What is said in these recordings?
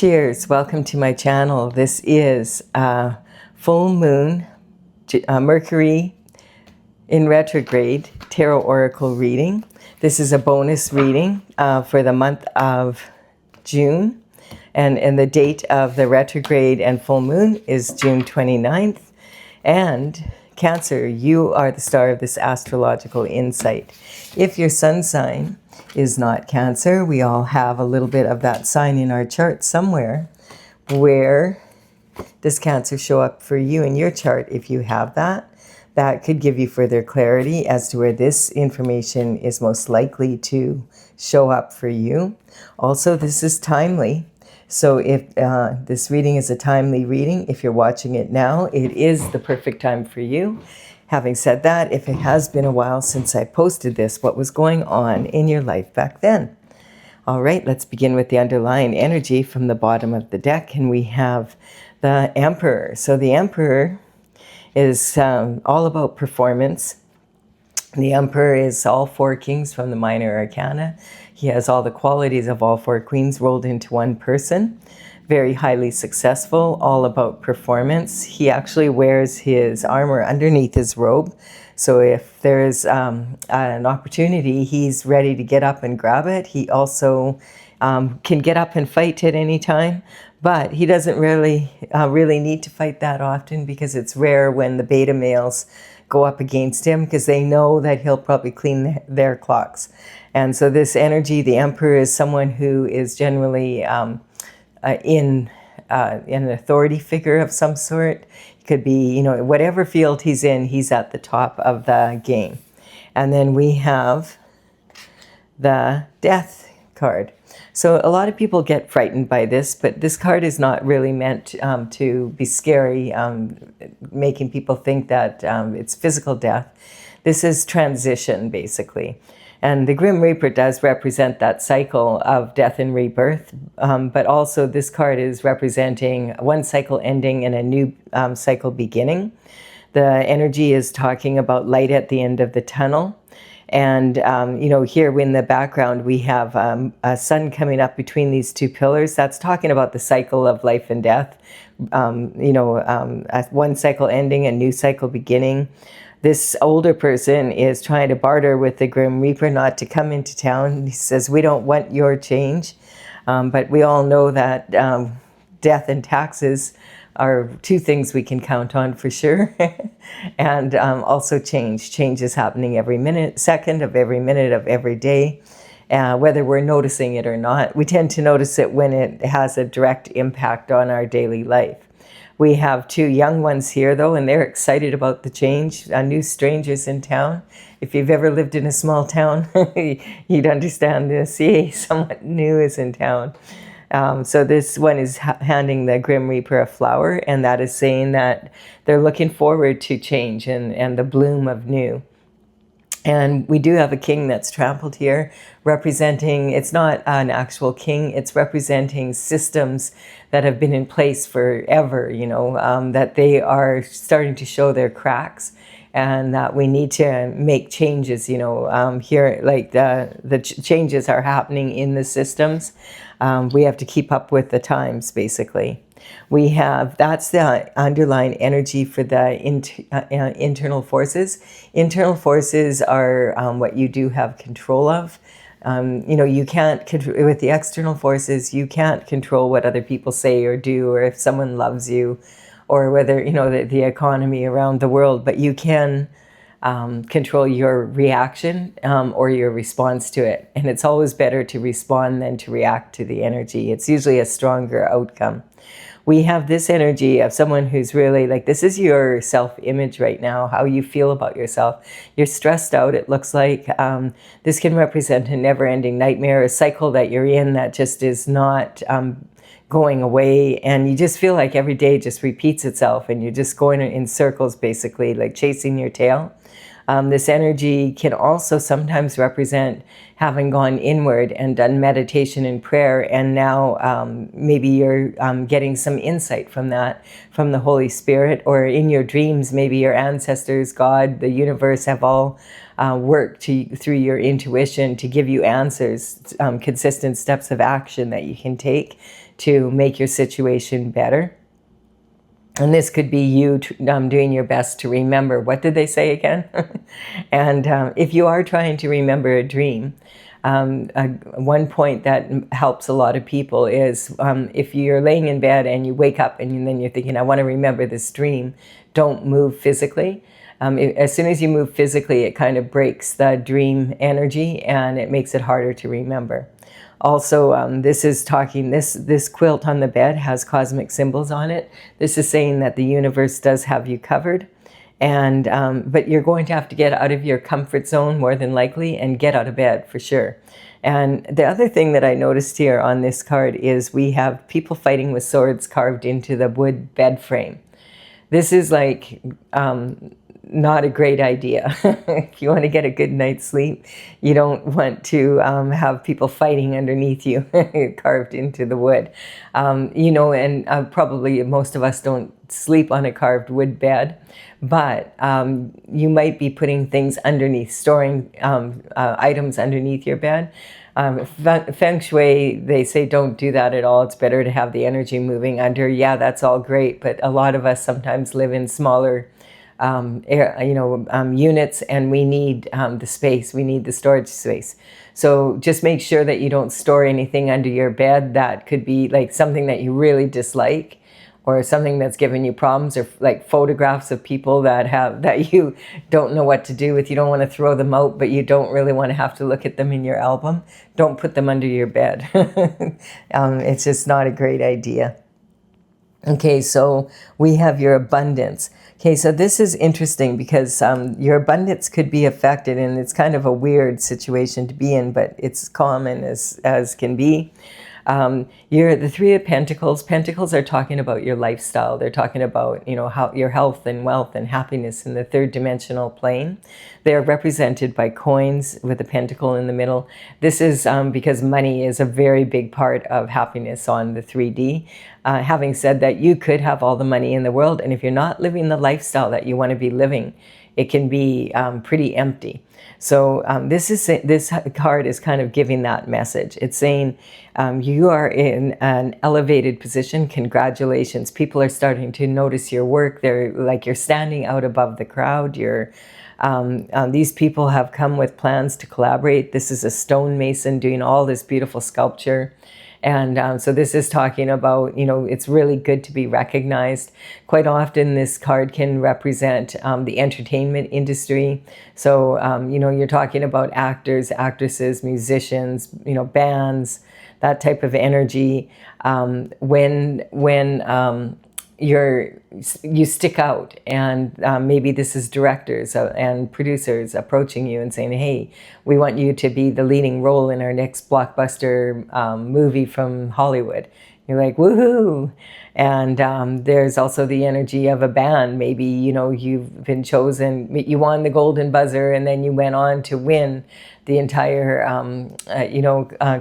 Cheers, welcome to my channel. This is full moon, Mercury in retrograde tarot oracle reading. This is a bonus reading for the month of June, and the date of the retrograde and full moon is June 29th. And Cancer, you are the star of this astrological insight. If your sun sign is not Cancer, we all have a little bit of that sign in our chart somewhere. Where does Cancer show up for you in your chart? If you have that, that could give you further clarity as to where this information is most likely to show up for you. Also, this is timely. So if this reading is a timely reading, if you're watching it now, it is the perfect time for you. Having said that, if it has been a while since I posted this, what was going on in your life back then? All right, let's begin with the underlying energy from the bottom of the deck, and we have the Emperor. So the Emperor is all about performance. The Emperor is all four kings from the minor arcana. He has all the qualities of all four queens rolled into one person. Very highly successful, all about performance. He actually wears his armor underneath his robe. So if there's an opportunity, he's ready to get up and grab it. He also can get up and fight at any time, but he doesn't really need to fight that often, because it's rare when the beta males go up against him, because they know that he'll probably clean their clocks. And so this energy, the Emperor, is someone who is generally in an authority figure of some sort. It could be, whatever field he's in, he's at the top of the game. And then we have the Death card. So a lot of people get frightened by this, but this card is not really meant to be scary, making people think that it's physical death. This is transition, basically. And the Grim Reaper does represent that cycle of death and rebirth, but also this card is representing one cycle ending and a new cycle beginning. The energy is talking about light at the end of the tunnel. And, here in the background, we have a sun coming up between these two pillars. That's talking about the cycle of life and death. One cycle ending, a new cycle beginning. This older person is trying to barter with the Grim Reaper not to come into town. He says, we don't want your change. But we all know that death and taxes are two things we can count on for sure. And also change. Change is happening every second of every day, whether we're noticing it or not. We tend to notice it when it has a direct impact on our daily life. We have two young ones here, though, and they're excited about the change. New strangers in town. If you've ever lived in a small town, you'd understand this. Yay, someone new is in town. So this one is handing the Grim Reaper a flower, and that is saying that they're looking forward to change and the bloom of new. And we do have a king that's trampled here, representing, it's not an actual king, it's representing systems that have been in place forever, that they are starting to show their cracks, and that we need to make changes, here, like the changes are happening in the systems. We have to keep up with the times, basically. That's the underlying energy for the internal forces. Internal forces are what you do have control of. You can't control, with the external forces, you can't control what other people say or do, or if someone loves you, or whether, the economy around the world, but you can control your reaction or your response to it. And it's always better to respond than to react to the energy. It's usually a stronger outcome. We have this energy of someone who's really this is your self-image right now, how you feel about yourself. You're stressed out, it looks like. This can represent a never-ending nightmare, a cycle that you're in that just is not going away, and you just feel like every day just repeats itself, and you're just going in circles, basically, like chasing your tail. This energy can also sometimes represent having gone inward and done meditation and prayer, and now maybe you're getting some insight from that, from the Holy Spirit, or in your dreams, maybe your ancestors, God, the universe have all worked through your intuition to give you answers, consistent steps of action that you can take to make your situation better. And this could be you doing your best to remember. What did they say again? And if you are trying to remember a dream, one point that helps a lot of people is if you're laying in bed and you wake up and then you're thinking, I want to remember this dream, don't move physically. As soon as you move physically, it kind of breaks the dream energy and it makes it harder to remember. Also, this is talking, this quilt on the bed has cosmic symbols on it. This is saying that the universe does have you covered. And but you're going to have to get out of your comfort zone more than likely and get out of bed for sure. And the other thing that I noticed here on this card is we have people fighting with swords carved into the wood bed frame. This is like not a great idea. If you want to get a good night's sleep, you don't want to have people fighting underneath you carved into the wood. You know, and probably most of us don't sleep on a carved wood bed, but you might be putting things underneath, storing items underneath your bed. Feng Shui, they say don't do that at all. It's better to have the energy moving under. Yeah, that's all great, but a lot of us sometimes live in smaller units, and we need the space. We need the storage space. So just make sure that you don't store anything under your bed that could be like something that you really dislike, or something that's given you problems, or like photographs of people that you don't know what to do with. You don't want to throw them out, but you don't really want to have to look at them in your album. Don't put them under your bed. It's just not a great idea. Okay, so we have your abundance. Okay, so this is interesting because your abundance could be affected, and it's kind of a weird situation to be in, but it's common as can be. You're the Three of Pentacles. Pentacles are talking about your lifestyle. They're talking about, you know, how your health and wealth and happiness in the third dimensional plane. They're represented by coins with a pentacle in the middle. This is because money is a very big part of happiness on the 3D. Having said that, you could have all the money in the world, and if you're not living the lifestyle that you want to be living, it can be pretty empty. So this card is kind of giving that message. It's saying you are in an elevated position. Congratulations. People are starting to notice your work. They're like, you're standing out above the crowd. These people have come with plans to collaborate. This is a stonemason doing all this beautiful sculpture. And so this is talking about, you know, it's really good to be recognized. Quite often this card can represent the entertainment industry. So, you know, you're talking about actors, actresses, musicians, you know, bands, that type of energy. When you stick out, and maybe this is directors and producers approaching you and saying, hey, we want you to be the leading role in our next blockbuster movie from Hollywood. You're like, woohoo! And there's also the energy of a band. Maybe, you know, you've been chosen, you won the golden buzzer, and then you went on to win the entire,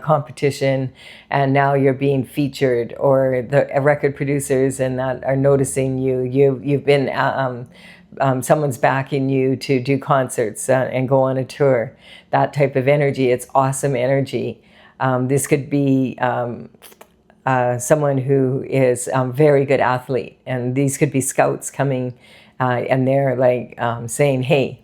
competition, and now you're being featured, or the record producers and that are noticing you. You've been, someone's backing you to do concerts and go on a tour. That type of energy, it's awesome energy. This could be someone who is a very good athlete, and these could be scouts coming and they're like saying, hey,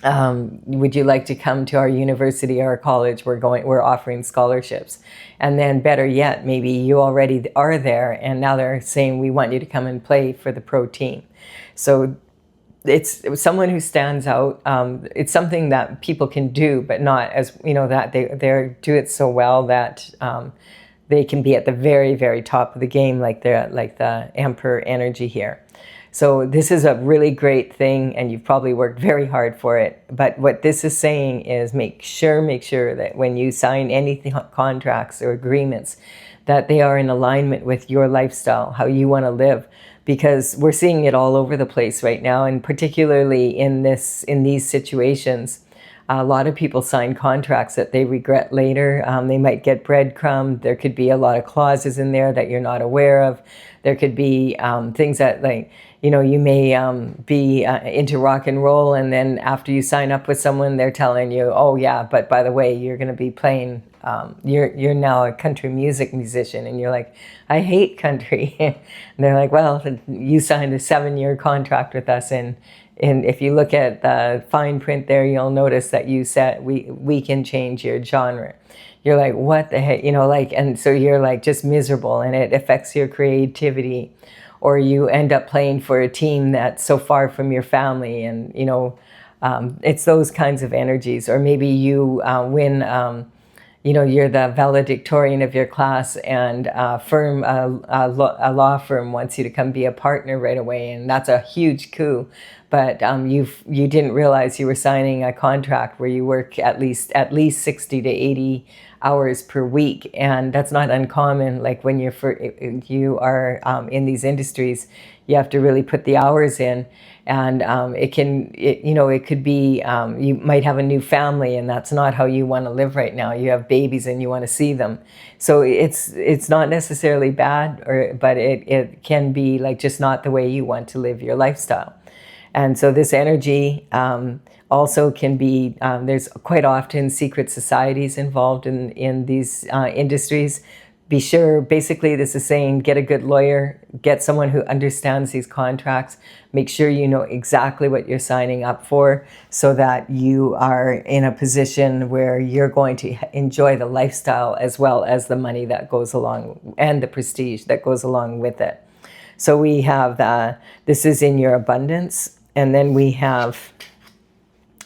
would you like to come to our university or our college? We're offering scholarships. And then better yet, maybe you already are there, and now they're saying, we want you to come and play for the pro team. So it's someone who stands out. It's something that people can do, but not as, you know, that they do it so well that they can be at the very, very top of the game, like the Emperor energy here. So this is a really great thing, and you've probably worked very hard for it. But what this is saying is make sure that when you sign any contracts or agreements, that they are in alignment with your lifestyle, how you want to live. because we're seeing it all over the place right now, and particularly in these situations. A lot of people sign contracts that they regret later. They might get breadcrumbed. There could be a lot of clauses in there that you're not aware of. There could be things that, like, you know, you may be into rock and roll, and then after you sign up with someone, they're telling you, oh yeah, but by the way, you're going to be playing, you're now a country music musician, and you're like, I hate country. And they're like, well, you signed a 7-year contract with us, and if you look at the fine print there, you'll notice that you said we can change your genre. You're like, what the heck, you know, like, and so you're like just miserable, and it affects your creativity, or you end up playing for a team that's so far from your family, and you know, it's those kinds of energies. Or maybe you win. You know, you're the valedictorian of your class, and a law firm wants you to come be a partner right away, and that's a huge coup. But you didn't realize you were signing a contract where you work at least 60 to 80 hours per week, and that's not uncommon. Like when you are in these industries, you have to really put the hours in, and it could be you might have a new family, and that's not how you want to live right now. You have babies and you want to see them, so it's not necessarily bad, but it can be like just not the way you want to live your lifestyle. And so this energy also can be, there's quite often secret societies involved in these industries. Be sure, basically this is saying, get a good lawyer, get someone who understands these contracts, make sure you know exactly what you're signing up for, so that you are in a position where you're going to enjoy the lifestyle as well as the money that goes along, and the prestige that goes along with it. So we have this is in your abundance, and then we have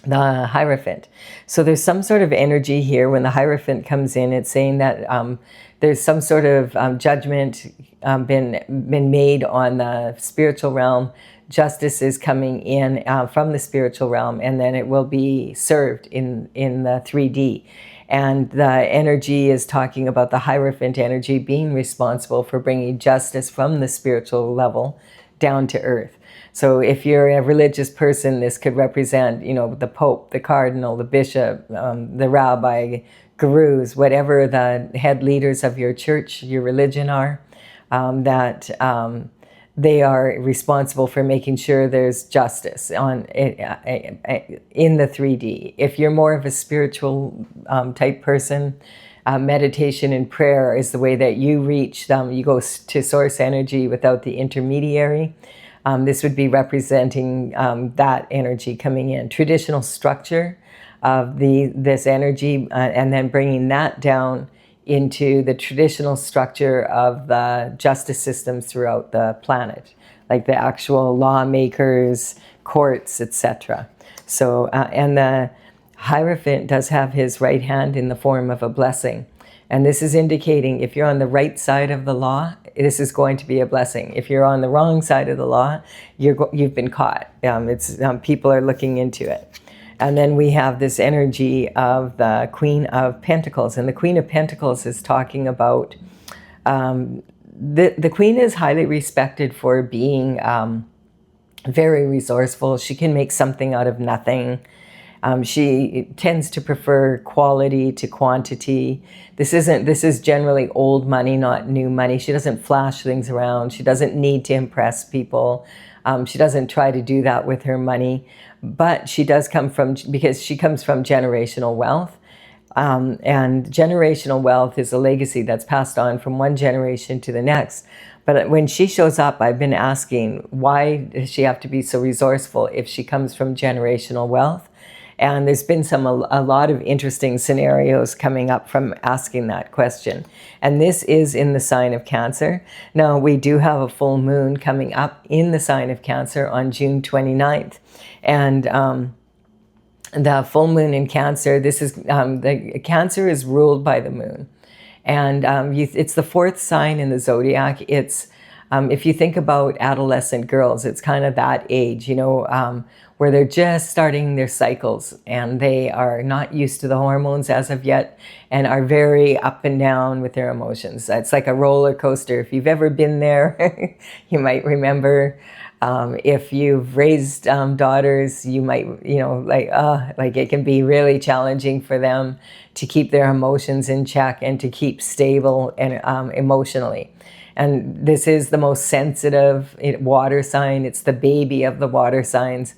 the Hierophant. So there's some sort of energy here. When the Hierophant comes in, it's saying that there's some sort of judgment been made on the spiritual realm. Justice is coming in from the spiritual realm, and then it will be served in the 3D. And the energy is talking about the Hierophant energy being responsible for bringing justice from the spiritual level down to earth. So if you're a religious person, this could represent, you know, the Pope, the Cardinal, the Bishop, the Rabbi, gurus, whatever the head leaders of your church, your religion are, that they are responsible for making sure there's justice in the 3D. If you're more of a spiritual type person, meditation and prayer is the way that you reach them. You go to source energy without the intermediary. This would be representing that energy coming in. Traditional structure of this energy, and then bringing that down into the traditional structure of the justice systems throughout the planet, like the actual lawmakers, courts, etc. So, and the Hierophant does have his right hand in the form of a blessing. And this is indicating if you're on the right side of the law, this is going to be a blessing. If you're on the wrong side of the law, you've been caught. People are looking into it. And then we have this energy of the Queen of Pentacles. And the Queen of Pentacles is talking about, the Queen is highly respected for being very resourceful. She can make something out of nothing. She tends to prefer quality to quantity. This is generally old money, not new money. She doesn't flash things around. She doesn't need to impress people. She doesn't try to do that with her money, but she does because she comes from generational wealth. And generational wealth is a legacy that's passed on from one generation to the next. But when she shows up, I've been asking, why does she have to be so resourceful if she comes from generational wealth? And there's been a lot of interesting scenarios coming up from asking that question. And this is in the sign of Cancer. Now, we do have a full moon coming up in the sign of Cancer on June 29th. And the full moon in Cancer, the Cancer is ruled by the moon. And it's the fourth sign in the zodiac. It's If you think about adolescent girls, it's kind of that age, where they're just starting their cycles and they are not used to the hormones as of yet and are very up and down with their emotions. It's like a roller coaster. If you've ever been there, you might remember. If you've raised daughters, you might, like it can be really challenging for them to keep their emotions in check and to keep stable and emotionally. And this is the most sensitive water sign. It's the baby of the water signs.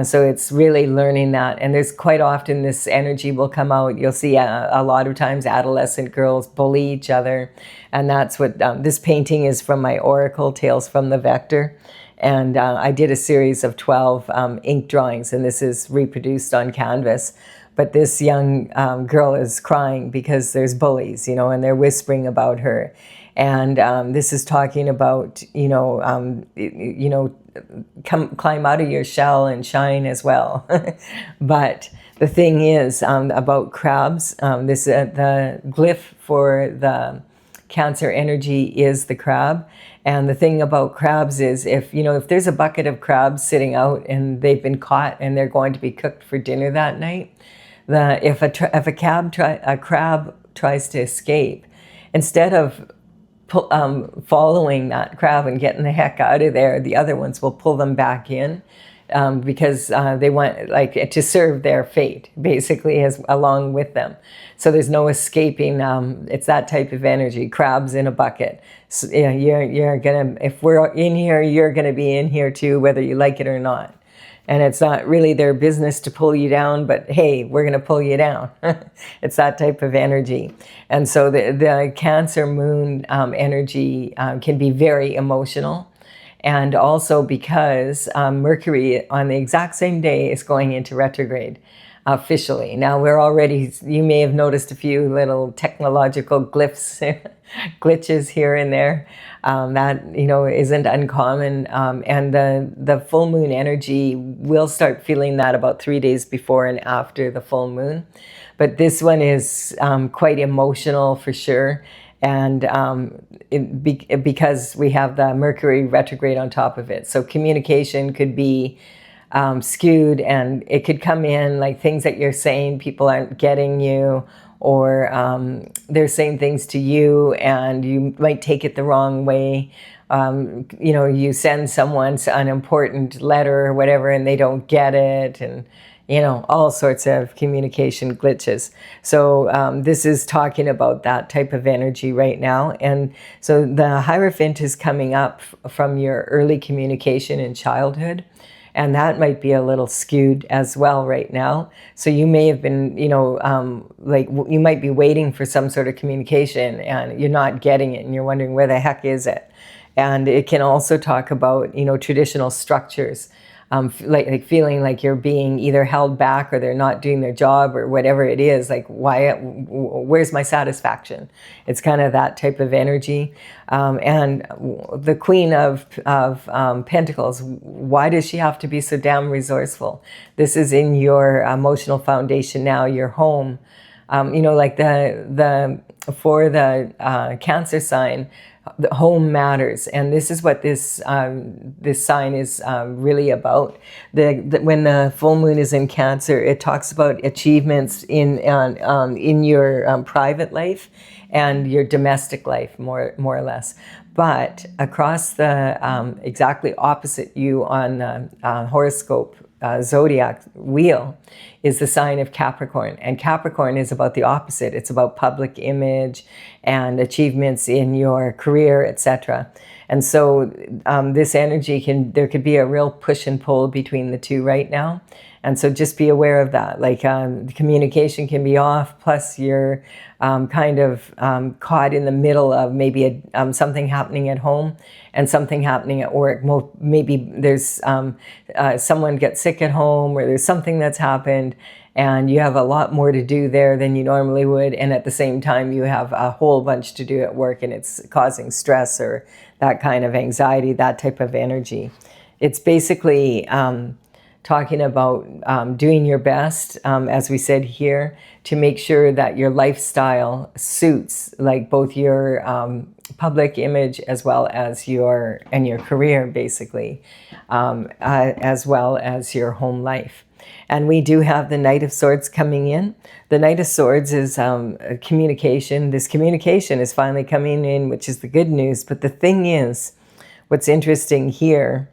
So it's really learning that. And there's quite often this energy will come out. You'll see a lot of times adolescent girls bully each other. And that's what this painting is from my Oracle, Tales from the Vector. And I did a series of 12 ink drawings, and this is reproduced on canvas. But this young girl is crying because there's bullies, and they're whispering about her. And this is talking about, climb out of your shell and shine as well. But the thing is about crabs, the glyph for the Cancer energy is the crab. And the thing about crabs is if there's a bucket of crabs sitting out and they've been caught and they're going to be cooked for dinner that night, if a crab tries to escape, instead of following that crab and getting the heck out of there, the other ones will pull them back in because they want to serve their fate basically along with them. So there's no escaping. It's that type of energy. Crabs in a bucket. So, you're gonna. If we're in here, you're gonna be in here too, whether you like it or not. And it's not really their business to pull you down, but hey, we're going to pull you down. It's that type of energy. And so the Cancer moon energy can be very emotional. And also because Mercury on the exact same day is going into retrograde officially. Now you may have noticed a few little technological glitches here and there. That isn't uncommon, and the full moon energy will start feeling that about 3 days before and after the full moon. But this one is quite emotional for sure, and because we have the Mercury retrograde on top of it, so communication could be skewed, and it could come in like things that you're saying people aren't getting you, or they're saying things to you and you might take it the wrong way. You send someone an important letter or whatever and they don't get it, and all sorts of communication glitches. So this is talking about that type of energy right now. And so the Hierophant is coming up from your early communication in childhood. And that might be a little skewed as well right now. So you may have been, you might be waiting for some sort of communication and you're not getting it and you're wondering where the heck is it? And it can also talk about, traditional structures, like feeling like you're being either held back or they're not doing their job or whatever it is. Like, where's my satisfaction? It's kind of that type of energy. And the Queen of Pentacles, why does she have to be so damn resourceful? This is in your emotional foundation now, your home. Like for the Cancer sign, the home matters, and this is what this sign is really about. When the full moon is in Cancer, it talks about achievements in your private life and your domestic life, more or less. But across the exactly opposite you on the horoscope zodiac wheel is the sign of Capricorn, and Capricorn is about the opposite. It's about public image and achievements in your career, etc. And so this energy there could be a real push and pull between the two right now. And so just be aware of that. Like the communication can be off, plus you're kind of caught in the middle of maybe something happening at home and something happening at work. Maybe there's someone gets sick at home, or there's something that's happened and you have a lot more to do there than you normally would. And at the same time, you have a whole bunch to do at work and it's causing stress or that kind of anxiety, that type of energy. It's basically talking about doing your best, as we said here, to make sure that your lifestyle suits like both your public image as well as your career, basically, as well as your home life. And we do have the Knight of Swords coming in. The Knight of Swords is communication. This communication is finally coming in, which is the good news. But the thing is, what's interesting here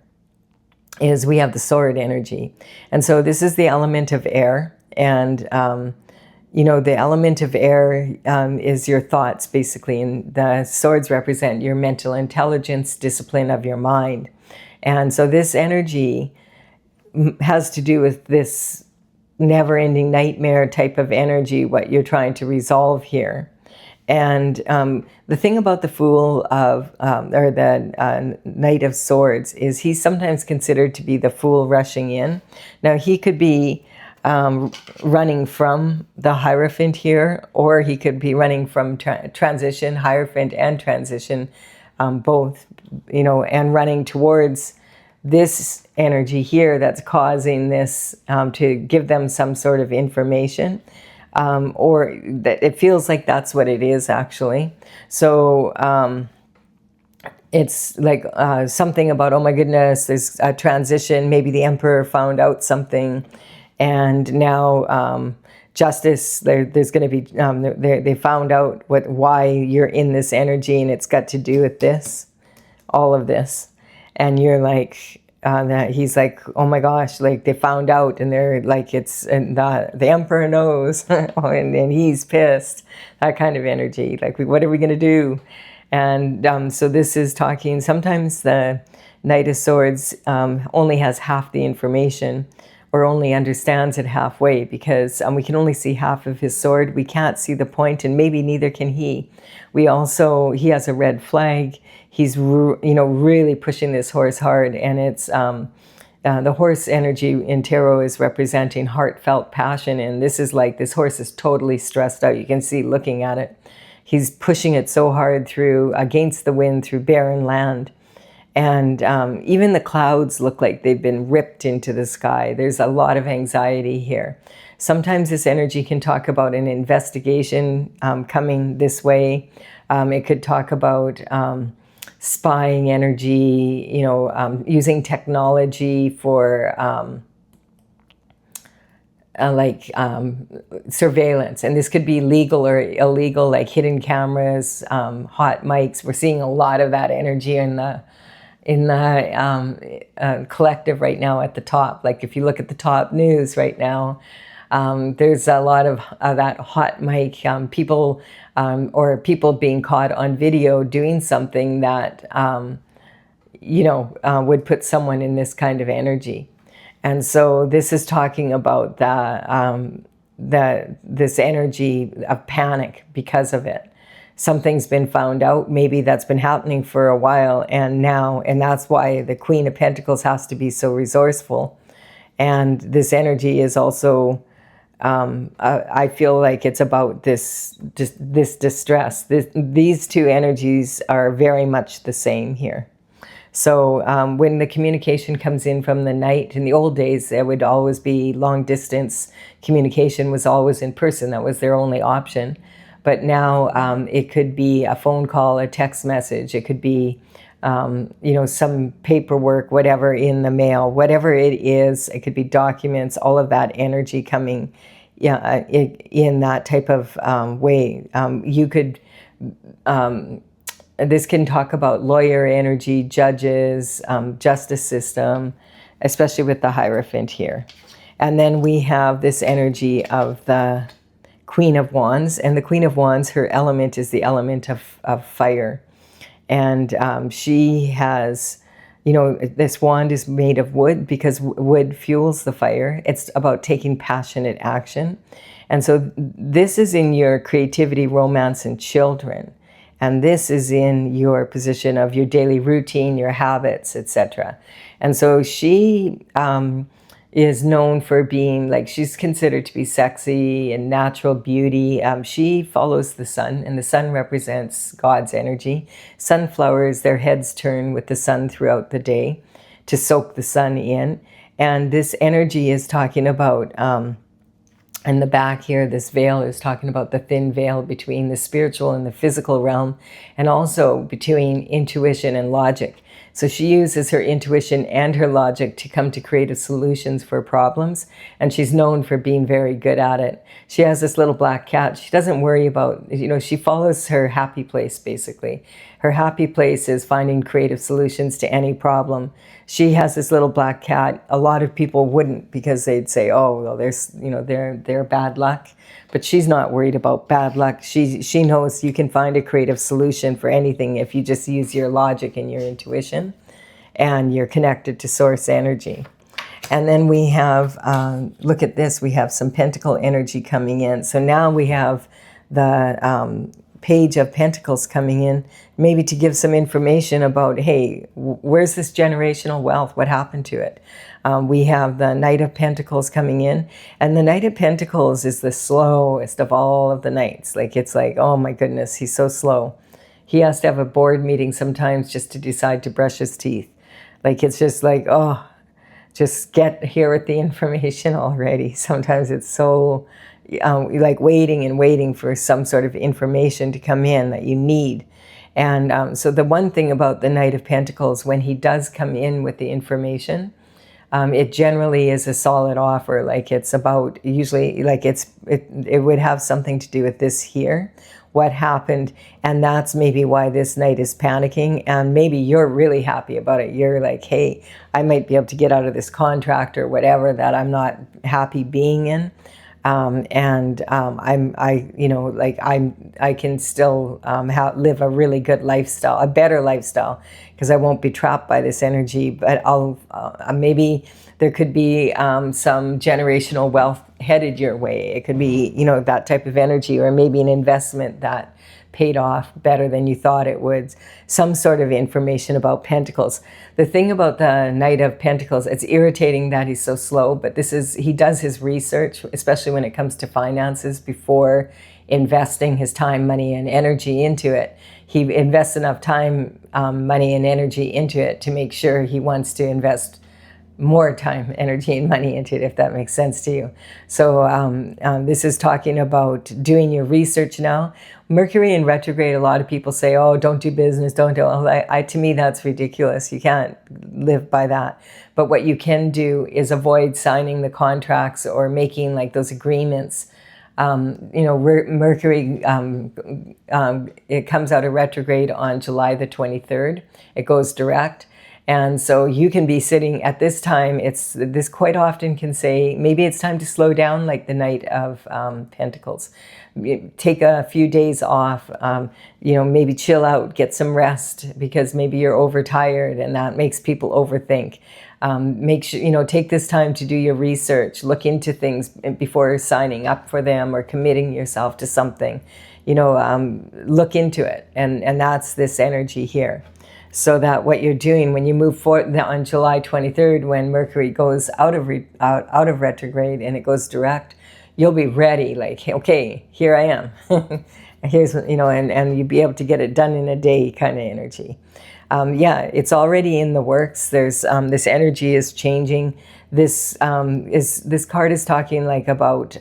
is we have the sword energy. And so this is the element of air. And, you know, the element of air is your thoughts, basically. And the swords represent your mental intelligence, discipline of your mind. And so this energy has to do with this never-ending nightmare type of energy, what you're trying to resolve here. And the thing about the Fool of, or the Knight of Swords, is he's sometimes considered to be the fool rushing in. Now, he could be running from the Hierophant here, or he could be running from transition, Hierophant and transition, both, you know, and running towards this energy here that's causing this to give them some sort of information. Or that it feels like that's what it is, actually. So it's like something about, oh my goodness, there's a transition. Maybe the emperor found out something, and now justice. There's going to be. They found out why you're in this energy, and it's got to do with this, all of this, and you're like. That he's like, oh my gosh, like they found out, and they're like, it's, and the emperor knows, and he's pissed, that kind of energy, like, what are we going to do? And so this is talking, sometimes the Knight of Swords only has half the information, or only understands it halfway, because we can only see half of his sword. We can't see the point, and maybe neither can he. He has a red flag. He's, you know, really pushing this horse hard, and it's the horse energy in tarot is representing heartfelt passion, and this is like, this horse is totally stressed out. You can see looking at it. He's pushing it so hard through, against the wind, through barren land. And even the clouds look like they've been ripped into the sky. There's a lot of anxiety here. Sometimes this energy can talk about an investigation coming this way. It could talk about spying energy, you know, using technology for surveillance. And this could be legal or illegal, like hidden cameras, hot mics. We're seeing a lot of that energy in the collective right now at the top. Like if you look at the top news right now, there's a lot of that hot mic, people or people being caught on video doing something that, you know, would put someone in this kind of energy. And so this is talking about this energy of panic because of it. Something's been found out, maybe that's been happening for a while, and that's why the Queen of Pentacles has to be so resourceful. And this energy is also, I feel like it's about this distress. These two energies are very much the same here. So when the communication comes in from the Knight, in the old days, there would always be long distance communication, was always in person. That was their only option. But now it could be a phone call, a text message. It could be, you know, some paperwork, whatever in the mail, whatever it is. It could be documents, all of that energy coming in that type of way. You could, this can talk about lawyer energy, judges, justice system, especially with the Hierophant here. And then we have this energy of the Queen of Wands, and the Queen of Wands, her element is the element of fire. And she has, you know, this wand is made of wood because wood fuels the fire. It's about taking passionate action. And so this is in your creativity, romance, and children. And this is in your position of your daily routine, your habits, etc. And so she is known for being, like, she's considered to be sexy and natural beauty. She follows the sun, and the sun represents God's energy. Sunflowers, their heads turn with the sun throughout the day to soak the sun in. And this energy is talking about, in the back here, this veil is talking about the thin veil between the spiritual and the physical realm, and also between intuition and logic. So she uses her intuition and her logic to come to creative solutions for problems, and she's known for being very good at it. She has this little black cat. She doesn't worry about, she follows her happy place, basically. Her happy place is finding creative solutions to any problem. She has this little black cat. A lot of people wouldn't, because they'd say, oh, well, they're bad luck. But she's not worried about bad luck. She knows you can find a creative solution for anything if you just use your logic and your intuition, and you're connected to source energy. And then we have, look at this, we have some pentacle energy coming in. So now we have the Page of Pentacles coming in, maybe to give some information about, hey, where's this generational wealth? What happened to it? We have the Knight of Pentacles coming in, and the Knight of Pentacles is the slowest of all of the knights. Like, it's like, oh my goodness, he's so slow. He has to have a board meeting sometimes just to decide to brush his teeth. Like, it's just like, oh, just get here with the information already. Sometimes it's so like waiting and waiting for some sort of information to come in that you need. And so the one thing about the Knight of Pentacles, when he does come in with the information, it generally is a solid offer. Like, it's about, usually, like, it would have something to do with this here, what happened, and that's maybe why this knight is panicking. And maybe you're really happy about it. You're like, hey, I might be able to get out of this contract or whatever that I'm not happy being in. I can still live a really good lifestyle, a better lifestyle, because I won't be trapped by this energy. But maybe there could be some generational wealth headed your way. It could be, that type of energy, or maybe an investment that paid off better than you thought it would. Some sort of information about Pentacles. The thing about the Knight of Pentacles, it's irritating that he's so slow, but he does his research, especially when it comes to finances, before investing his time, money, and energy into it. He invests enough time, money, and energy into it to make sure he wants to invest more time, energy, and money into it, if that makes sense to you. So this is talking about doing your research now. Mercury in retrograde, a lot of people say, oh, don't do business, don't do. To me, that's ridiculous. You can't live by that. But what you can do is avoid signing the contracts or making like those agreements. Mercury, it comes out of retrograde on July the 23rd. It goes direct. And so you can be sitting at this time, this quite often can say, maybe it's time to slow down, like the Knight of Pentacles. Take a few days off, maybe chill out, get some rest, because maybe you're overtired and that makes people overthink. Make sure, take this time to do your research, look into things before signing up for them or committing yourself to something. Look into it. And that's this energy here. So that what you're doing when you move forward on July 23rd, when Mercury goes out of retrograde and it goes direct, you'll be ready. Like, okay, here I am. Here's, and you'll be able to get it done in a day kind of energy. It's already in the works. There's this energy is changing. This card is talking like about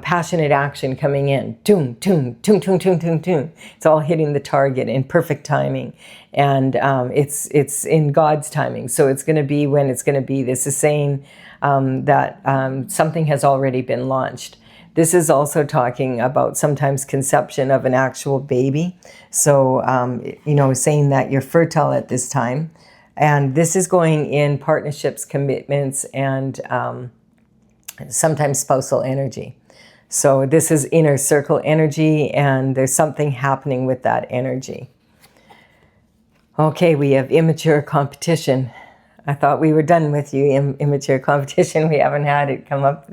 passionate action coming in. Toom, toom, toom, toom, toom, toom, toom. It's all hitting the target in perfect timing. And it's in God's timing. So it's going to be when it's going to be. This is saying that something has already been launched. This is also talking about sometimes conception of an actual baby. So, saying that you're fertile at this time. And this is going in partnerships, commitments, and sometimes spousal energy. So this is inner circle energy, and there's something happening with that energy. Okay, we have immature competition. I thought we were done with you, immature competition. We haven't had it come up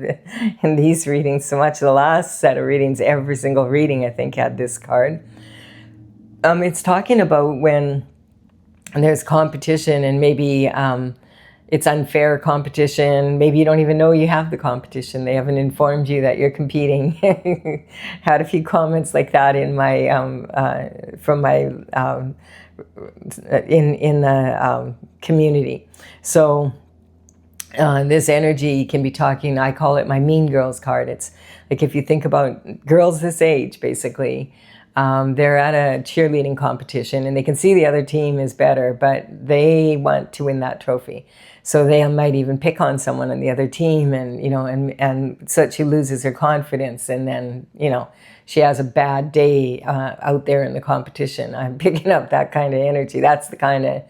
in these readings so much. The last set of readings, every single reading, I think, had this card. It's talking about when there's competition and maybe it's unfair competition. Maybe you don't even know you have the competition. They haven't informed you that you're competing. Had a few comments like that in my from my in the community. So This energy can be talking, I call it my mean girls card. It's like if you think about girls this age, basically, they're at a cheerleading competition and they can see the other team is better, but they want to win that trophy. So they might even pick on someone on the other team, and and so that she loses her confidence, and then she has a bad day out there in the competition. I'm picking up that kind of energy. That's the kind of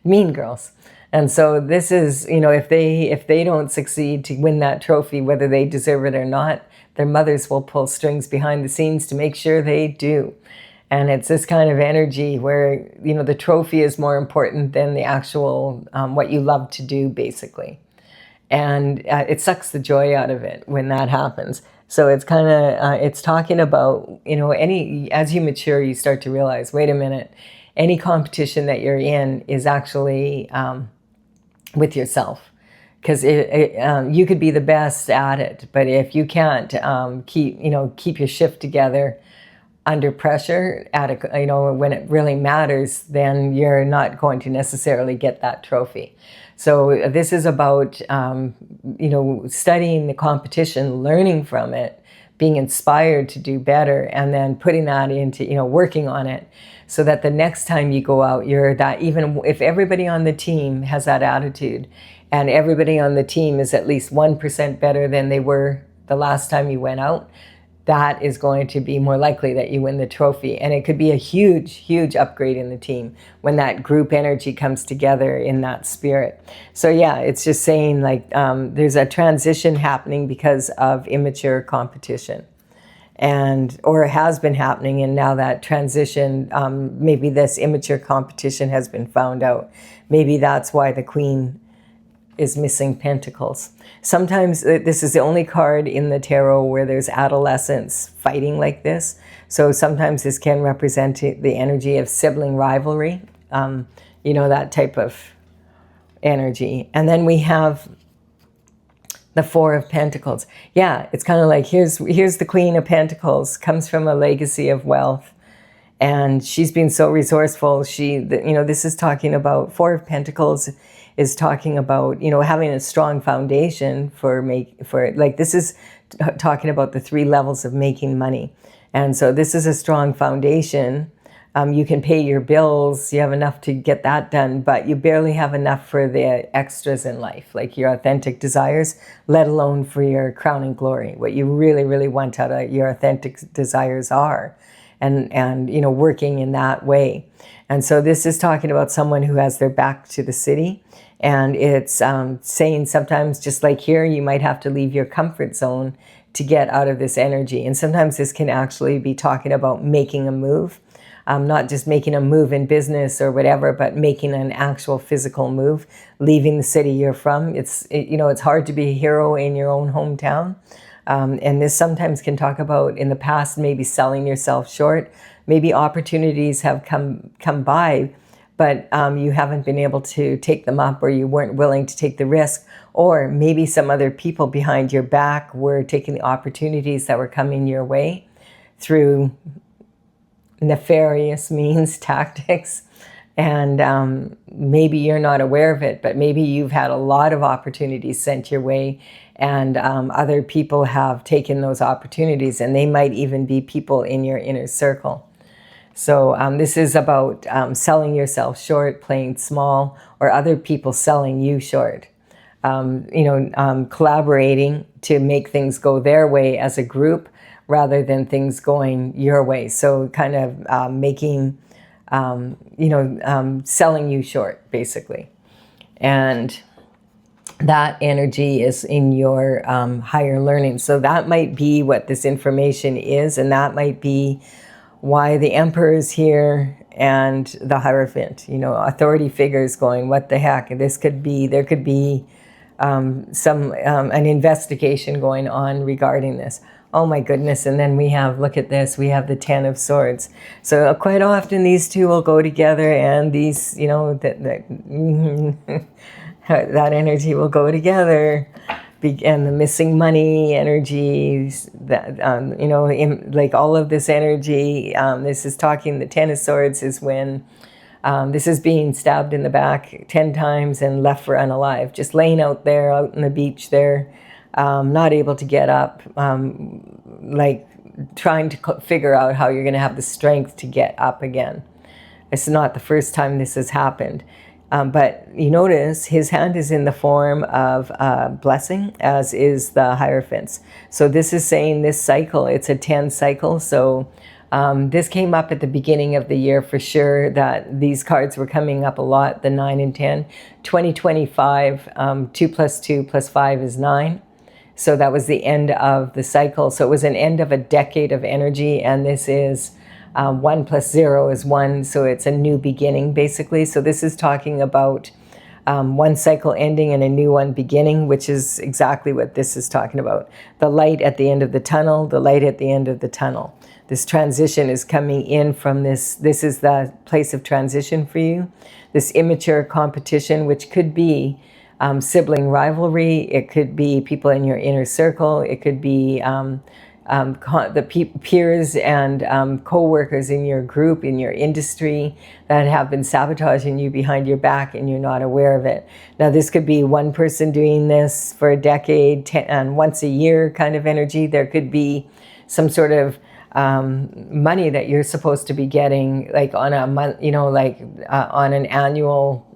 mean girls. And so this is, if they don't succeed to win that trophy, whether they deserve it or not, their mothers will pull strings behind the scenes to make sure they do. And it's this kind of energy where, the trophy is more important than the actual, what you love to do, basically. And it sucks the joy out of it when that happens. So it's kind of, it's talking about, as you mature, you start to realize, wait a minute, any competition that you're in is actually with yourself. Because you could be the best at it, but if you can't keep your shift together under pressure when it really matters, then you're not going to necessarily get that trophy. So this is about studying the competition, learning from it, being inspired to do better, and then putting that into working on it, so that the next time you go out, you're that. Even if everybody on the team has that attitude, and everybody on the team is at least 1% better than they were the last time you went out, that is going to be more likely that you win the trophy. And it could be a huge, huge upgrade in the team when that group energy comes together in that spirit. So yeah, it's just saying there's a transition happening because of immature competition, or it has been happening, and now that transition, maybe this immature competition has been found out. Maybe that's why the Queen is missing pentacles. Sometimes this is the only card in the tarot where there's adolescents fighting like this. So sometimes this can represent the energy of sibling rivalry, that type of energy. And then we have the Four of Pentacles. Yeah, it's kind of like here's the Queen of Pentacles, comes from a legacy of wealth. And she's been so resourceful. This is talking about Four of Pentacles is talking about, having a strong foundation this is talking about the 3 levels of making money. And so this is a strong foundation. You can pay your bills, you have enough to get that done, but you barely have enough for the extras in life, like your authentic desires, let alone for your crowning glory. What you really, really want out of your authentic desires are. And working in that way. And so this is talking about someone who has their back to the city, and it's saying sometimes, just like here, you might have to leave your comfort zone to get out of this energy. And sometimes this can actually be talking about making a move, not just making a move in business or whatever, but making an actual physical move, leaving the city you're from. It's hard to be a hero in your own hometown. And this sometimes can talk about, in the past, maybe selling yourself short. Maybe opportunities have come by, but you haven't been able to take them up, or you weren't willing to take the risk. Or maybe some other people behind your back were taking the opportunities that were coming your way through nefarious means, tactics. And maybe you're not aware of it, but maybe you've had a lot of opportunities sent your way, and other people have taken those opportunities, and they might even be people in your inner circle. So this is about selling yourself short, playing small, or other people selling you short. Collaborating to make things go their way as a group rather than things going your way. So kind of making, selling you short, basically. And that energy is in your higher learning. So that might be what this information is, and that might be why the Emperor is here and the Hierophant, authority figures going, what the heck? There could be an investigation going on regarding this. Oh my goodness. And then we have, look at this, we have the Ten of Swords. So quite often these two will go together, and these, that energy will go together. And the missing money energies, that like all of this energy. This is talking, the Ten of Swords is when This is being stabbed in the back 10 times and left for unalive, just laying out there, out on the beach there, not able to get up, like trying to figure out how you're going to have the strength to get up again. It's not the first time this has happened. But you notice his hand is in the form of blessing, as is the Hierophant's. So this is saying this cycle, it's a 10 cycle. So this came up at the beginning of the year for sure, that these cards were coming up a lot, the 9 and 10. 2025, 2 plus 2 plus 5 is 9. So that was the end of the cycle. So it was an end of a decade of energy, and this is 1 plus 0 is 1, so it's a new beginning, basically. So this is talking about one cycle ending and a new one beginning, which is exactly what this is talking about. The light at the end of the tunnel, the light at the end of the tunnel. This transition is coming in from this. This is the place of transition for you. This immature competition, which could be sibling rivalry. It could be people in your inner circle. It could be peers and co-workers in your group, in your industry, that have been sabotaging you behind your back and you're not aware of it. Now, this could be one person doing this for a decade and once a year kind of energy. There could be some sort of money that you're supposed to be getting, like on a month, on an annual,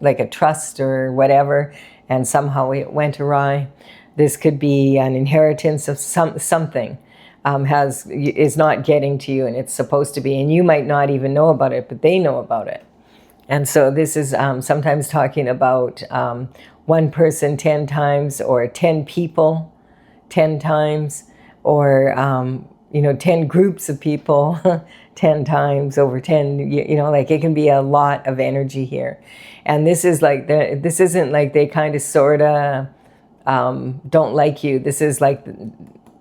like a trust or whatever, and somehow it went awry. This could be an inheritance of something is not getting to you, and it's supposed to be, and you might not even know about it, but they know about it. And so this is sometimes talking about one person 10 times, or 10 people 10 times, or 10 groups of people 10 times over 10, like it can be a lot of energy here. And this is like, this isn't like they kind of sort of don't like you. This is like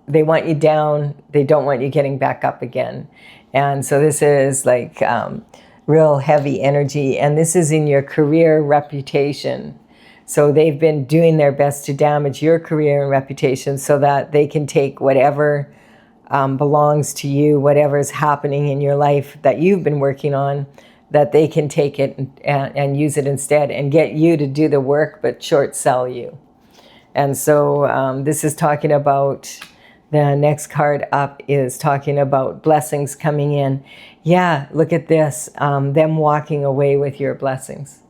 they want you down. They don't want you getting back up again. And so this is like real heavy energy. And this is in your career reputation. So they've been doing their best to damage your career and reputation so that they can take whatever belongs to you, whatever is happening in your life that you've been working on, that they can take it and use it instead and get you to do the work but short sell you. And so this is talking about, the next card up is talking about blessings coming in. Yeah, look at this, them walking away with your blessings.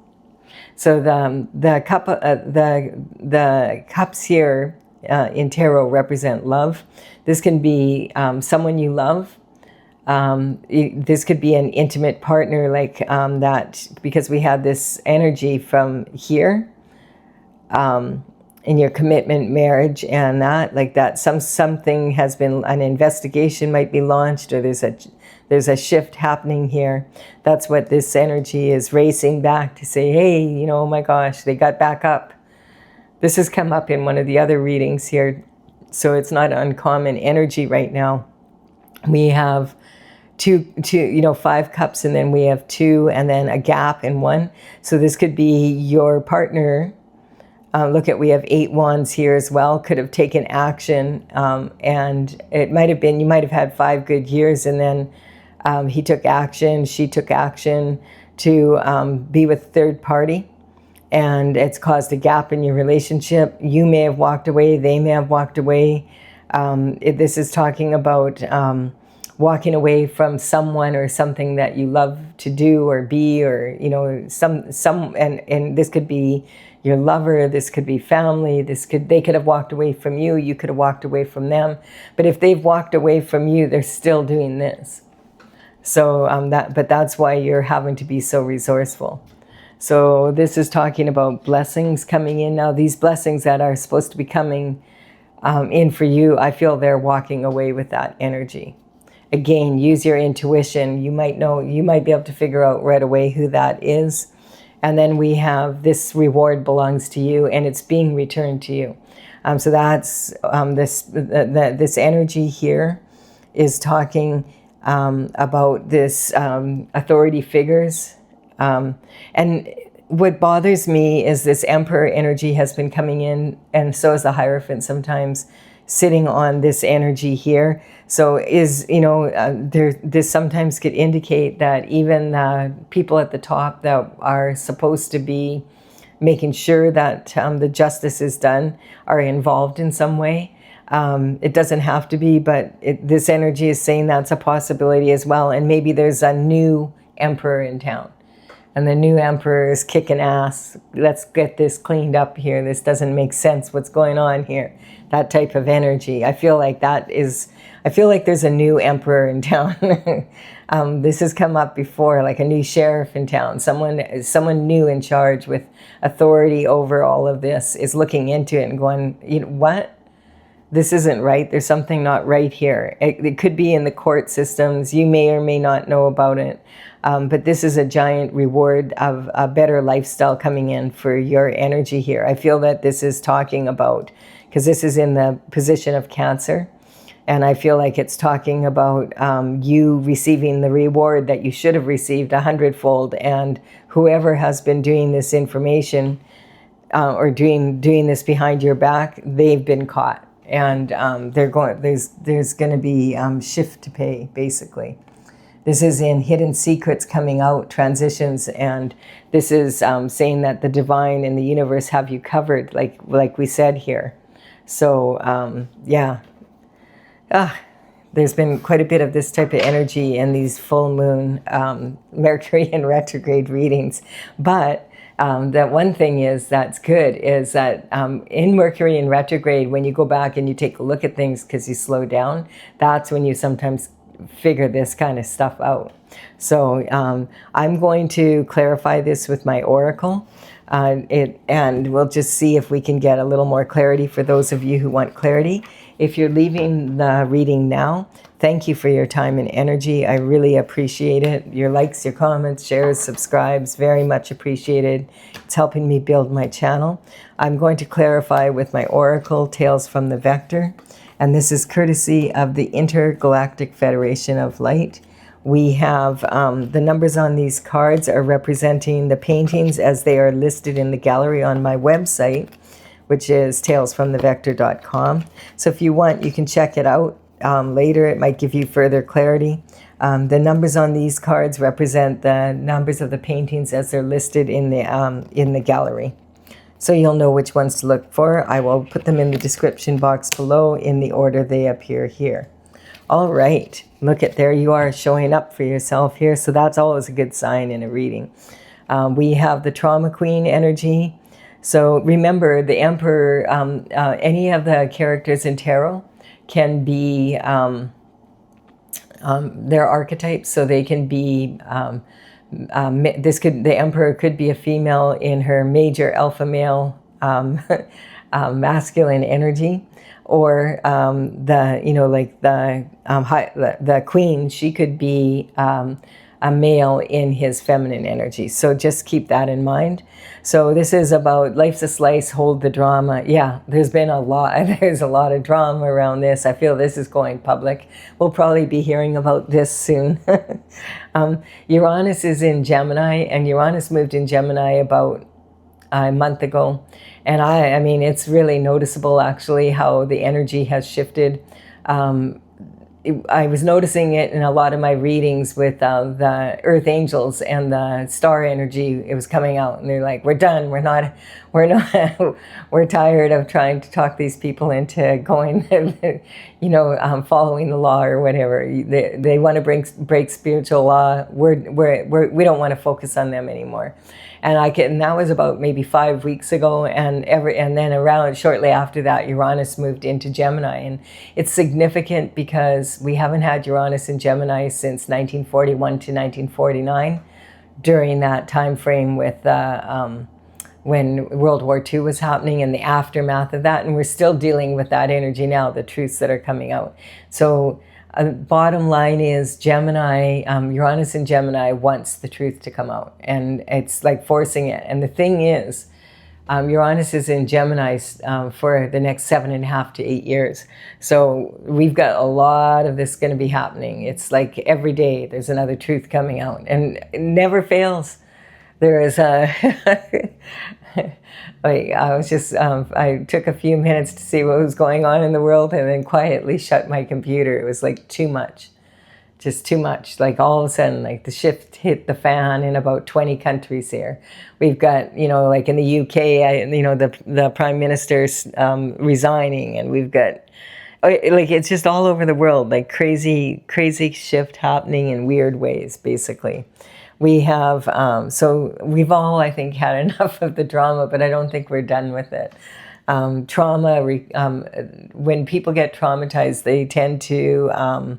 So the cups here in tarot represent love. This can be someone you love. This could be an intimate partner, like that, because we had this energy from here in your commitment, marriage, and that, like that, something has been, an investigation might be launched, or there's a shift happening here. That's what this energy is racing back to say, hey, oh my gosh, they got back up. This has come up in one of the other readings here, so it's not uncommon energy right now. We have two, 5 cups, and then we have 2, and then a gap in 1. So this could be your partner. Look at, we have 8 wands here as well, could have taken action, and it might have been, you might have had 5 good years, and then he took action, she took action to be with third party, and it's caused a gap in your relationship. You may have walked away, they may have walked away. This is talking about walking away from someone or something that you love to do or be, or and this could be your lover, this could be family, they could have walked away from you, you could have walked away from them. But if they've walked away from you, they're still doing this. So that's why you're having to be so resourceful. So this is talking about blessings coming in. Now, these blessings that are supposed to be coming in for you, I feel they're walking away with that energy. Again, use your intuition. You might be able to figure out right away who that is. And then we have, this reward belongs to you and it's being returned to you. So that's this energy here is talking about this authority figures. And what bothers me is this Emperor energy has been coming in, and so is the Hierophant sometimes. sitting on this energy here. So this sometimes could indicate that even people at the top that are supposed to be making sure that the justice is done are involved in some way. It doesn't have to be, but this energy is saying that's a possibility as well. And maybe there's a new emperor in town. And the new emperor is kicking ass. Let's get this cleaned up here. This doesn't make sense. What's going on here? That type of energy. I feel like there's a new emperor in town. This has come up before, like a new sheriff in town. Someone new in charge with authority over all of this is looking into it and going, you know, what? This isn't right. There's something not right here. It could be in the court systems. You may or may not know about it. But this is a giant reward of a better lifestyle coming in for your energy here. I feel that this is talking about, because this is in the position of Cancer, and I feel like it's talking about you receiving the reward that you should have received 100-fold, and whoever has been doing this information or doing this behind your back, they've been caught. And there's going to be shift to pay, basically. This is in Hidden Secrets coming out, transitions, and this is saying that the divine and the universe have you covered, like we said here. So, yeah. There's been quite a bit of this type of energy in these full moon Mercury in retrograde readings. But that one thing that's good is that in Mercury in retrograde, when you go back and you take a look at things because you slow down, that's when you sometimes figure this kind of stuff out. So I'm going to clarify this with my oracle, and we'll just see if we can get a little more clarity for those of you who want clarity. If you're leaving the reading now, thank you for your time and energy. I really appreciate it. Your likes, your comments, shares, subscribes, very much appreciated. It's helping me build my channel. I'm going to clarify with my oracle, Tales from the Vector. And this is courtesy of the Intergalactic Federation of Light. We have the numbers on these cards are representing the paintings as they are listed in the gallery on my website, which is talesfromthevector.com. So if you want, you can check it out later. It might give you further clarity. The numbers on these cards represent the numbers of the paintings as they're listed in the gallery. So you'll know which ones to look for. I will put them in the description box below in the order they appear here. All right, look at, there you are showing up for yourself here. So that's always a good sign in a reading. We have the Trauma Queen energy. So remember, the Emperor, any of the characters in tarot can be their archetypes. So they can be the Emperor could be a female in her major alpha male masculine energy, or the Queen, she could be a male in his feminine energy. So just keep that in mind. So this is about life's a slice, hold the drama. Yeah, there's a lot of drama around this. I feel this is going public. We'll probably be hearing about this soon. Uranus is in Gemini, and Uranus moved in Gemini about a month ago. And I mean, it's really noticeable actually how the energy has shifted. I was noticing it in a lot of my readings with the earth angels and the star energy. It was coming out, and they're like, "We're done. We're not. We're tired of trying to talk these people into going, following the law or whatever. They want to break spiritual law. We don't want to focus on them anymore." And that was about maybe 5 weeks ago, and then around shortly after that, Uranus moved into Gemini, and it's significant because we haven't had Uranus in Gemini since 1941 to 1949, during that time frame with when World War II was happening and the aftermath of that, and we're still dealing with that energy now, the truths that are coming out. So bottom line is Gemini, Uranus in Gemini wants the truth to come out, and it's like forcing it. And the thing is, Uranus is in Gemini for the next 7.5 to 8 years. So we've got a lot of this going to be happening. It's like every day there's another truth coming out, and it never fails. There is a, like, I was just, I took a few minutes to see what was going on in the world and then quietly shut my computer. It was like too much, just too much. Like all of a sudden, like the shift hit the fan in about 20 countries here. We've got, like in the UK, the Prime Minister's resigning, and we've got, like, it's just all over the world, like crazy, crazy shift happening in weird ways, basically. We have, so we've all, I think, had enough of the drama, but I don't think we're done with it. Trauma, when people get traumatized, they tend to,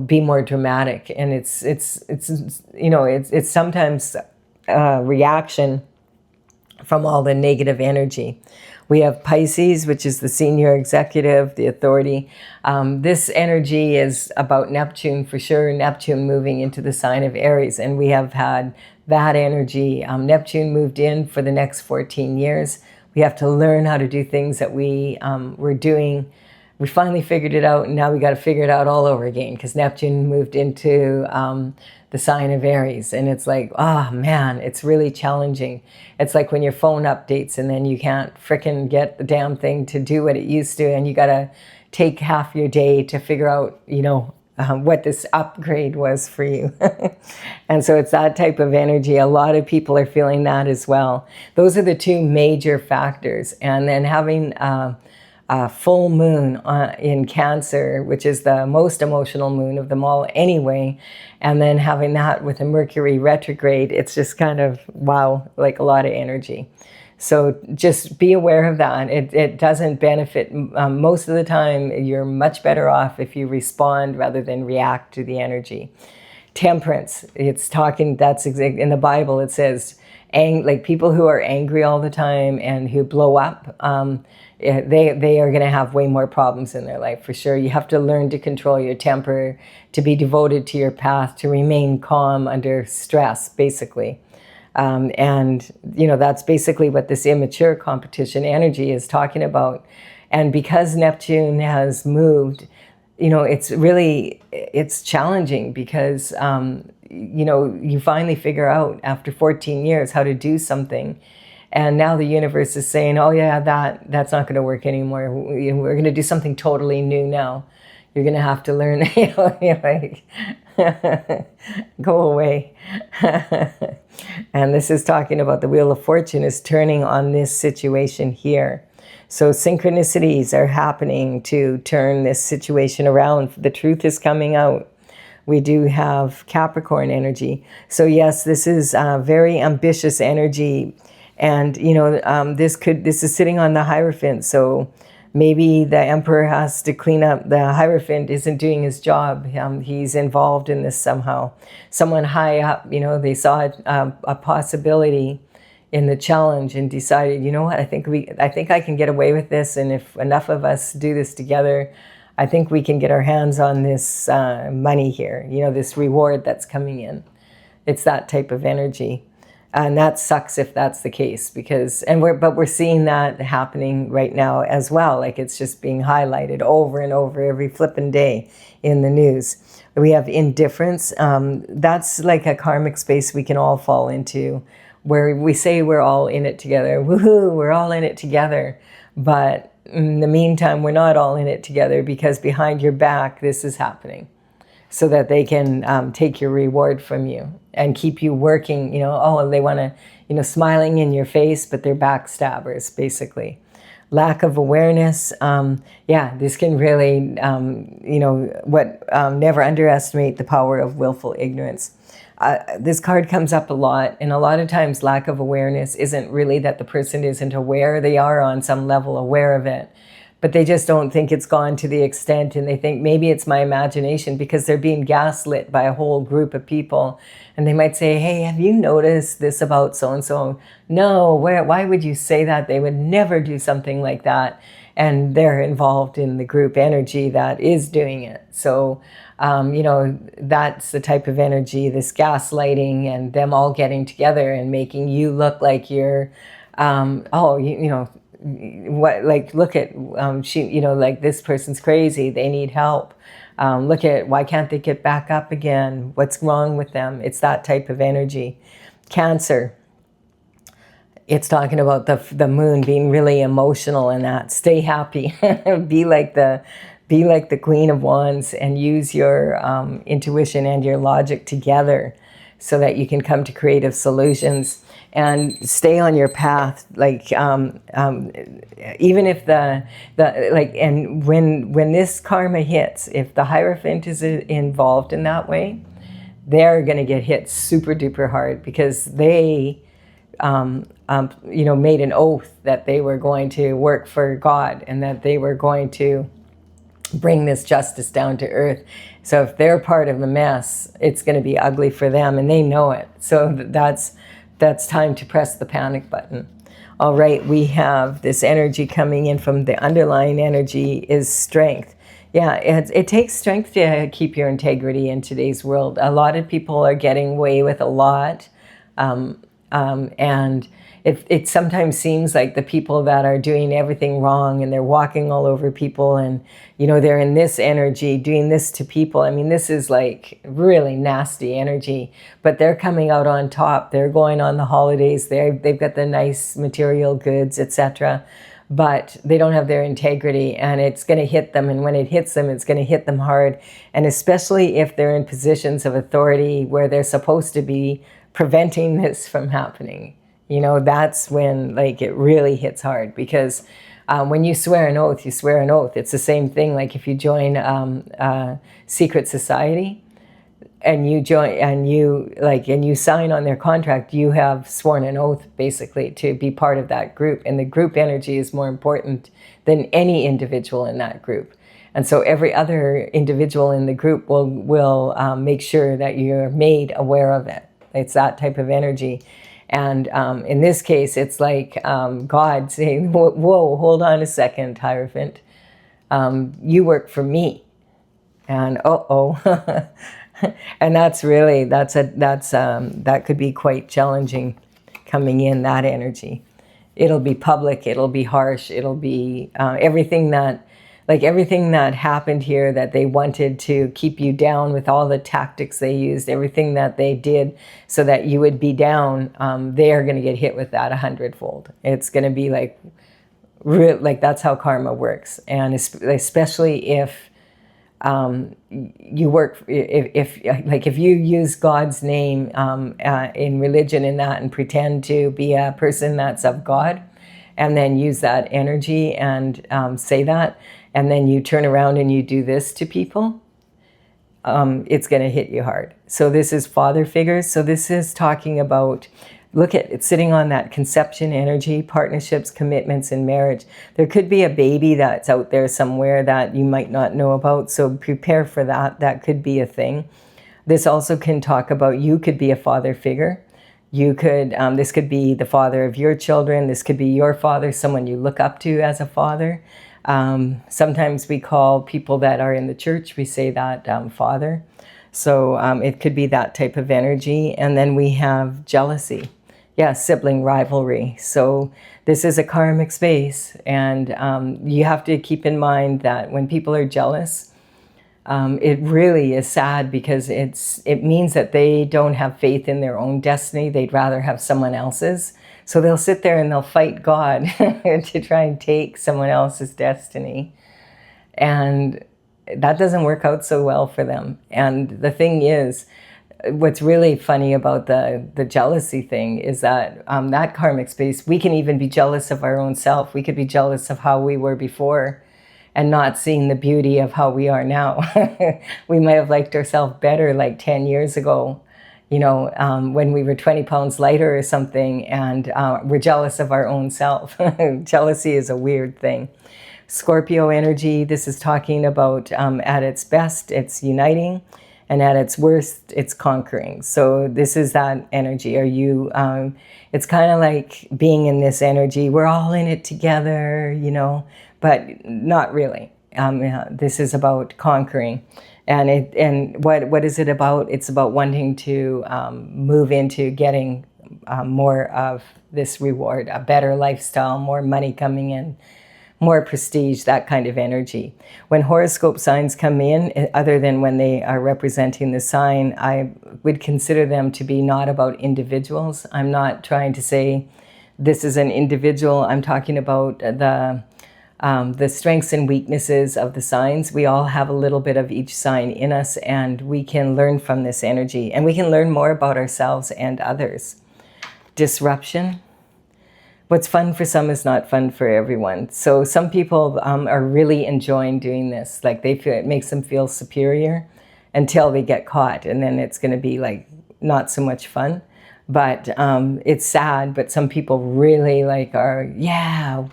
be more dramatic, and it's sometimes a reaction from all the negative energy. We have Pisces, which is the senior executive, the authority. This energy is about Neptune for sure, Neptune moving into the sign of Aries. And we have had that energy. Neptune moved in for the next 14 years. We have to learn how to do things that we were doing. We finally figured it out, and now we got to figure it out all over again because Neptune moved into the sign of Aries. And it's like, oh man, it's really challenging. It's like when your phone updates and then you can't frickin' get the damn thing to do what it used to, and you got to take half your day to figure out, what this upgrade was for you. And so it's that type of energy. A lot of people are feeling that as well. Those are the two major factors. And then having full moon in Cancer, which is the most emotional moon of them all anyway, and then having that with a Mercury retrograde, it's just kind of, wow, like a lot of energy. So just be aware of that. It doesn't benefit. Most of the time, you're much better off if you respond rather than react to the energy. Temperance, it's talking, that's in the Bible, it says, like people who are angry all the time and who blow up, they are going to have way more problems in their life for sure. You have to learn to control your temper, to be devoted to your path, to remain calm under stress, basically. And that's basically what this immature competition energy is talking about. And because Neptune has moved, it's challenging because you finally figure out after 14 years how to do something. And now the universe is saying, oh yeah, that's not going to work anymore. We're going to do something totally new now. You're going to have to learn, like, go away. And this is talking about the Wheel of Fortune is turning on this situation here. So synchronicities are happening to turn this situation around. The truth is coming out. We do have Capricorn energy. So yes, this is a very ambitious energy. And, this is sitting on the Hierophant. So maybe the Emperor has to clean up. The Hierophant isn't doing his job. He's involved in this somehow. Someone high up, they saw a possibility in the challenge and decided, you know what, I think I can get away with this. And if enough of us do this together, I think we can get our hands on this money here, this reward that's coming in. It's that type of energy. And that sucks if that's the case but we're seeing that happening right now as well. Like it's just being highlighted over and over every flipping day in the news. We have indifference. That's like a karmic space we can all fall into where we say we're all in it together. Woohoo, we're all in it together. But in the meantime, we're not all in it together because behind your back, this is happening. So that they can take your reward from you and keep you working, they want to, smiling in your face, but they're backstabbers, basically. Lack of awareness, this can really, never underestimate the power of willful ignorance. This card comes up a lot, and a lot of times lack of awareness isn't really that the person isn't aware. They are on some level aware of it. But they just don't think it's gone to the extent, and they think maybe it's my imagination because they're being gaslit by a whole group of people. And they might say, hey, have you noticed this about so-and-so? No, why would you say that? They would never do something like that. And they're involved in the group energy that is doing it. So, that's the type of energy, this gaslighting and them all getting together and making you look like you're, look at, like this person's crazy, they need help. Look at, why can't they get back up again? What's wrong with them? It's that type of energy. Cancer, it's talking about the moon being really emotional and that. Stay happy. Be like the Queen of Wands and use your intuition and your logic together so that you can come to creative solutions and stay on your path. Like even if and when this karma hits, if the Hierophant is involved in that way, they're going to get hit super duper hard because they made an oath that they were going to work for God and that they were going to bring this justice down to earth. So if they're part of the mess, it's going to be ugly for them, and they know it. So that's time to press the panic button. All right, we have this energy coming in from the underlying energy is strength. Yeah, it takes strength to keep your integrity in today's world. A lot of people are getting away with a lot. And it sometimes seems like the people that are doing everything wrong and they're walking all over people and, they're in this energy, doing this to people. I mean, this is like really nasty energy, but they're coming out on top. They're going on the holidays. They've got the nice material goods, etc. But they don't have their integrity, and it's going to hit them. And when it hits them, it's going to hit them hard. And especially if they're in positions of authority where they're supposed to be preventing this from happening, that's when it really hits hard. Because when you swear an oath, you swear an oath. It's the same thing. Like if you join a secret society and you join and you sign on their contract, you have sworn an oath basically to be part of that group. And the group energy is more important than any individual in that group. And so every other individual in the group will make sure that you're made aware of it. It's that type of energy. And in this case, it's like God saying, whoa, hold on a second, Hierophant. You work for me. And and that could be quite challenging coming in, that energy. It'll be public, it'll be harsh, it'll be everything that happened here, that they wanted to keep you down with all the tactics they used, everything that they did so that you would be down, they are going to get hit with that 100-fold. It's going to be that's how karma works. And especially if you work, if you use God's name in religion and that and pretend to be a person that's of God, and then use that energy and say that, and then you turn around and you do this to people, it's going to hit you hard. So this is father figures. So this is talking about, look at it, sitting on that conception energy, partnerships, commitments, and marriage. There could be a baby that's out there somewhere that you might not know about. So prepare for that. That could be a thing. This also can talk about, you could be a father figure. You could, this could be the father of your children. This could be your father, someone you look up to as a father. Sometimes we call people that are in the church, we say that father. So it could be that type of energy. And then we have jealousy. Yeah, sibling rivalry. So this is a karmic space. And you have to keep in mind that when people are jealous, it really is sad, because it means that they don't have faith in their own destiny. They'd rather have someone else's. So they'll sit there and they'll fight God to try and take someone else's destiny. And that doesn't work out so well for them. And the thing is, what's really funny about the jealousy thing is that that karmic space, we can even be jealous of our own self. We could be jealous of how we were before and not seeing the beauty of how we are now. We might have liked ourselves better like 10 years ago, when we were 20 pounds lighter or something, and we're jealous of our own self. Jealousy is a weird thing. Scorpio energy, this is talking about at its best, it's uniting, and at its worst, it's conquering. So this is that energy. Are you, it's kind of like being in this energy. We're all in it together, but not really. This is about conquering. And what is it about? It's about wanting to move into getting more of this reward, a better lifestyle, more money coming in, more prestige, that kind of energy. When horoscope signs come in, other than when they are representing the sign, I would consider them to be not about individuals. I'm not trying to say this is an individual. I'm talking about the strengths and weaknesses of the signs. We all have a little bit of each sign in us, and we can learn from this energy, and we can learn more about ourselves and others. Disruption. What's fun for some is not fun for everyone. So some people are really enjoying doing this. Like they feel, it makes them feel superior until they get caught, and then it's going to be like not so much fun. But it's sad, but some people really like are, yeah,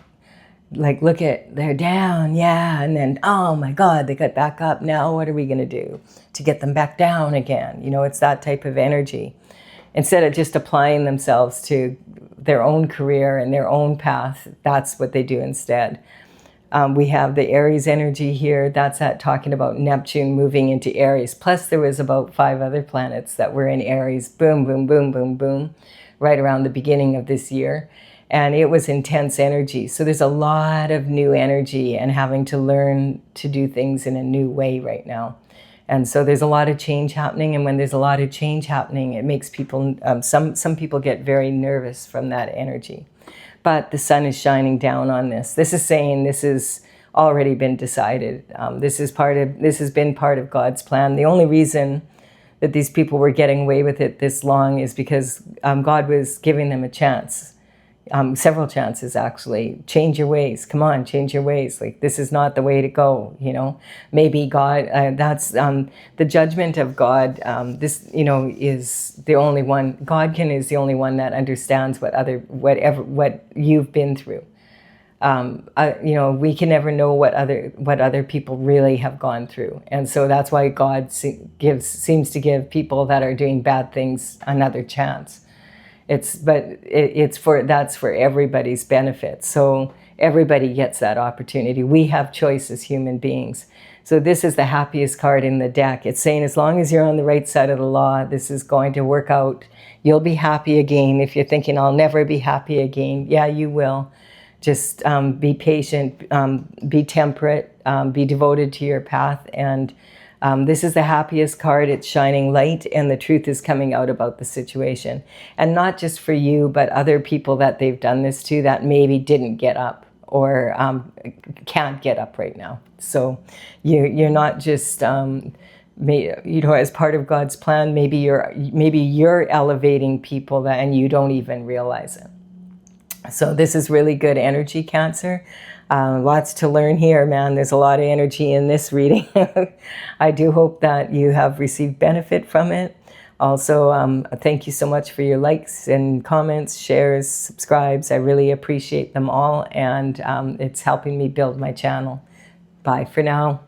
like look at, they're down, yeah, and then, oh my God, they got back up. Now what are we going to do to get them back down again? You know, it's that type of energy. Instead of just applying themselves to their own career and their own path, that's what they do instead. We have the Aries energy here. That's talking about Neptune moving into Aries. Plus there was about 5 other planets that were in Aries. Boom, boom, boom, boom, boom, right around the beginning of this year. And it was intense energy. So there's a lot of new energy and having to learn to do things in a new way right now. And so there's a lot of change happening. And when there's a lot of change happening, it makes people, some people get very nervous from that energy. But the sun is shining down on this. This is saying this has already been decided. This has been part of God's plan. The only reason that these people were getting away with it this long is because God was giving them a chance. Several chances, actually. Change your ways. Come on, change your ways. Like, this is not the way to go, you know. Maybe God, that's the judgment of God. This, you know, is the only one. Godkin is the only one that understands what you've been through. You know, we can never know what other people really have gone through. And so that's why God seems to give people that are doing bad things another chance. That's for everybody's benefit. So everybody gets that opportunity. We have choice as human beings. So this is the happiest card in the deck. It's saying as long as you're on the right side of the law, this is going to work out. You'll be happy again. If you're thinking, I'll never be happy again, yeah, you will. Just be patient, be temperate, be devoted to your path, and this is the happiest card. It's shining light, and the truth is coming out about the situation. And not just for you, but other people that they've done this to that maybe didn't get up or can't get up right now. So you're not just, you know, as part of God's plan, maybe you're elevating people and you don't even realize it. So this is really good energy, Cancer. Lots to learn here, man. There's a lot of energy in this reading. I do hope that you have received benefit from it. Also, thank you so much for your likes and comments, shares, subscribes. I really appreciate them all, and it's helping me build my channel. Bye for now.